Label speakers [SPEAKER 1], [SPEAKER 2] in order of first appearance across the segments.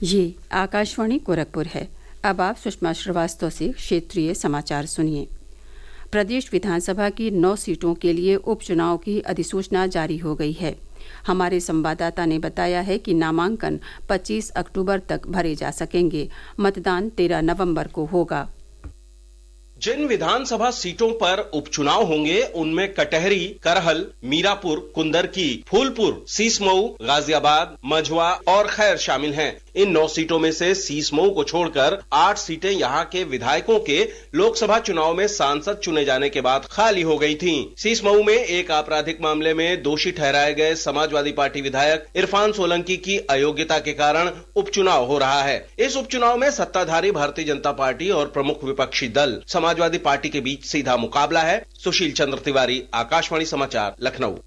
[SPEAKER 1] ये आकाशवाणी गोरखपुर है। अब आप सुषमा श्रीवास्तव से क्षेत्रीय समाचार सुनिए। प्रदेश विधानसभा की 9 सीटों के लिए उपचुनाव की अधिसूचना जारी हो गई है। हमारे संवाददाता ने बताया है कि नामांकन 25 अक्टूबर तक भरे जा सकेंगे। मतदान 13 नवंबर को होगा।
[SPEAKER 2] जिन विधानसभा सीटों पर उपचुनाव होंगे उनमें कटहरी, करहल, मीरापुर, कुंदरकी, फूलपुर, सीसमऊ, गाजियाबाद, मझवा और खैर शामिल हैं। इन 9 सीटों में से सीसमऊ को छोड़कर 8 सीटें यहां के विधायकों के लोकसभा चुनाव में सांसद चुने जाने के बाद खाली हो गई थीं। सीसमऊ में एक आपराधिक मामले में दोषी ठहराए गए समाजवादी पार्टी विधायक इरफान सोलंकी की अयोग्यता के कारण उपचुनाव हो रहा है। इस उपचुनाव में सत्ताधारी भारतीय जनता पार्टी और प्रमुख विपक्षी दल समाजवादी पार्टी के बीच सीधा मुकाबला है। सुशील चंद्र तिवारी, आकाशवाणी समाचार, लखनऊ।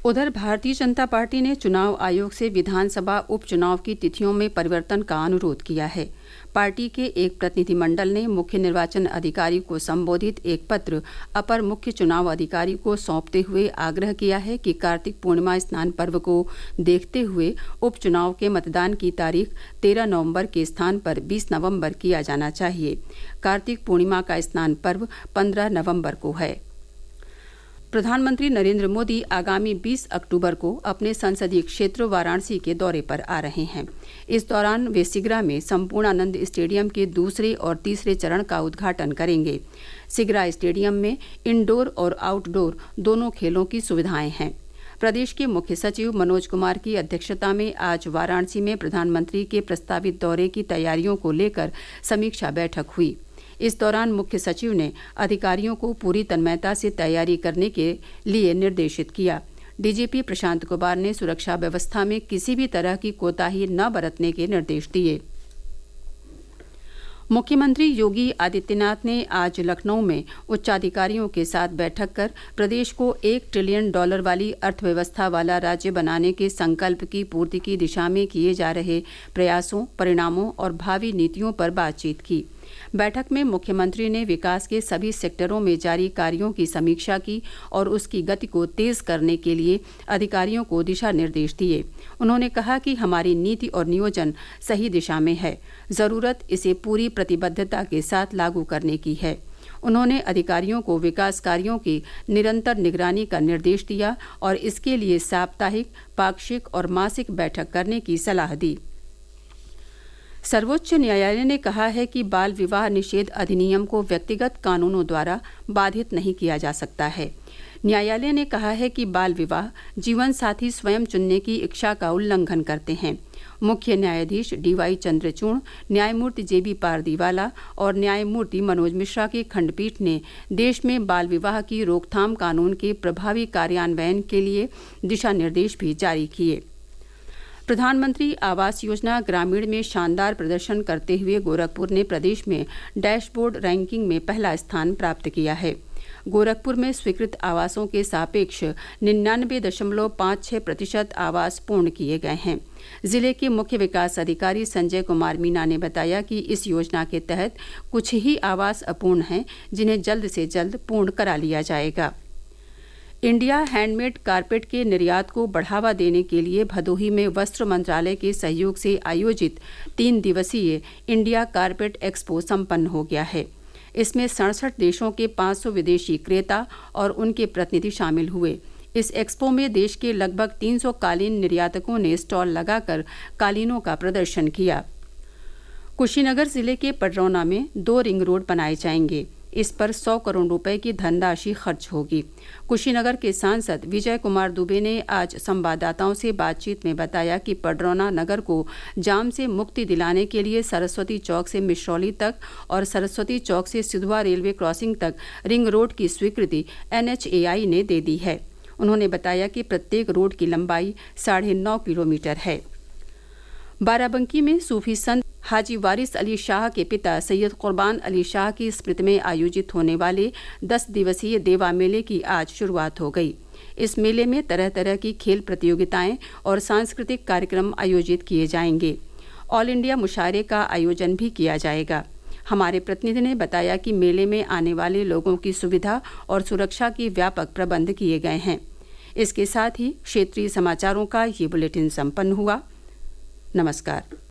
[SPEAKER 1] उधर भारतीय जनता पार्टी ने चुनाव आयोग से विधानसभा उपचुनाव की तिथियों में परिवर्तन का अनुरोध किया है। पार्टी के एक प्रतिनिधिमंडल ने मुख्य निर्वाचन अधिकारी को संबोधित एक पत्र अपर मुख्य चुनाव अधिकारी को सौंपते हुए आग्रह किया है कि कार्तिक पूर्णिमा स्नान पर्व को देखते हुए उपचुनाव के मतदान की तारीख 13 नवंबर के स्थान पर 20 नवंबर किया जाना चाहिए। कार्तिक पूर्णिमा का स्नान पर्व 15 नवंबर को है। प्रधानमंत्री नरेंद्र मोदी आगामी 20 अक्टूबर को अपने संसदीय क्षेत्र वाराणसी के दौरे पर आ रहे हैं। इस दौरान वे सिगरा में संपूर्णानंद स्टेडियम के दूसरे और तीसरे चरण का उद्घाटन करेंगे। सिगरा स्टेडियम में इंडोर और आउटडोर दोनों खेलों की सुविधाएं हैं। प्रदेश के मुख्य सचिव मनोज कुमार की अध्यक्षता में आज वाराणसी में प्रधानमंत्री के प्रस्तावित दौरे की तैयारियों को लेकर समीक्षा बैठक हुई। इस दौरान मुख्य सचिव ने अधिकारियों को पूरी तन्मयता से तैयारी करने के लिए निर्देशित किया। डीजीपी प्रशांत कुमार ने सुरक्षा व्यवस्था में किसी भी तरह की कोताही न बरतने के निर्देश दिए। मुख्यमंत्री योगी आदित्यनाथ ने आज लखनऊ में उच्चाधिकारियों के साथ बैठक कर प्रदेश को $1 ट्रिलियन वाली अर्थव्यवस्था वाला राज्य बनाने के संकल्प की पूर्ति की दिशा में किए जा रहे प्रयासों, परिणामों और भावी नीतियों पर बातचीत की। बैठक में मुख्यमंत्री ने विकास के सभी सेक्टरों में जारी कार्यों की समीक्षा की और उसकी गति को तेज करने के लिए अधिकारियों को दिशा निर्देश दिए। उन्होंने कहा कि हमारी नीति और नियोजन सही दिशा में है, जरूरत इसे पूरी प्रतिबद्धता के साथ लागू करने की है। उन्होंने अधिकारियों को विकास कार्यों की निरंतर निगरानी का निर्देश दिया और इसके लिए साप्ताहिक, पाक्षिक और मासिक बैठक करने की सलाह दी। सर्वोच्च न्यायालय ने कहा है कि बाल विवाह निषेध अधिनियम को व्यक्तिगत कानूनों द्वारा बाधित नहीं किया जा सकता है। न्यायालय ने कहा है कि बाल विवाह जीवन साथी स्वयं चुनने की इच्छा का उल्लंघन करते हैं। मुख्य न्यायाधीश DY चंद्रचूड़, न्यायमूर्ति JB पारदीवाला और न्यायमूर्ति मनोज मिश्रा की खंडपीठ ने देश में बाल विवाह की रोकथाम कानून के प्रभावी कार्यान्वयन के लिए दिशा निर्देश भी जारी किए। प्रधानमंत्री आवास योजना ग्रामीण में शानदार प्रदर्शन करते हुए गोरखपुर ने प्रदेश में डैशबोर्ड रैंकिंग में पहला स्थान प्राप्त किया है। गोरखपुर में स्वीकृत आवासों के सापेक्ष 99.56% आवास पूर्ण किए गए हैं। जिले के मुख्य विकास अधिकारी संजय कुमार मीना ने बताया कि इस योजना के तहत कुछ ही आवास अपूर्ण हैं, जिन्हें जल्द से जल्द पूर्ण करा लिया जाएगा। इंडिया हैंडमेड कारपेट के निर्यात को बढ़ावा देने के लिए भदोही में वस्त्र मंत्रालय के सहयोग से आयोजित 3 दिवसीय इंडिया कारपेट एक्सपो संपन्न हो गया है। इसमें 67 देशों के 500 विदेशी क्रेता और उनके प्रतिनिधि शामिल हुए। इस एक्सपो में देश के लगभग 300 कालीन निर्यातकों ने स्टॉल लगाकर कालीनों का प्रदर्शन किया। कुशीनगर जिले के पडरौना में 2 रिंग रोड बनाए जाएंगे। इस पर 100 करोड़ रुपए की धनराशि खर्च होगी। कुशीनगर के सांसद विजय कुमार दुबे ने आज संवाददाताओं से बातचीत में बताया कि पडरौना नगर को जाम से मुक्ति दिलाने के लिए सरस्वती चौक से मिश्रौली तक और सरस्वती चौक से सिधुआ रेलवे क्रॉसिंग तक रिंग रोड की स्वीकृति NHAI ने दे दी है। उन्होंने बताया कि प्रत्येक रोड की लंबाई 9.5 किलोमीटर है। बाराबंकी में सूफी संत हाजी वारिस अली शाह के पिता सैयद कुर्बान अली शाह की स्मृति में आयोजित होने वाले 10 दिवसीय देवा मेले की आज शुरुआत हो गई। इस मेले में तरह तरह की खेल प्रतियोगिताएं और सांस्कृतिक कार्यक्रम आयोजित किए जाएंगे। ऑल इंडिया मुशायरे का आयोजन भी किया जाएगा। हमारे प्रतिनिधि ने बताया कि मेले में आने वाले लोगों की सुविधा और सुरक्षा के व्यापक प्रबंध किए गए हैं। इसके साथ ही क्षेत्रीय समाचारों का ये बुलेटिन संपन्न हुआ। नमस्कार।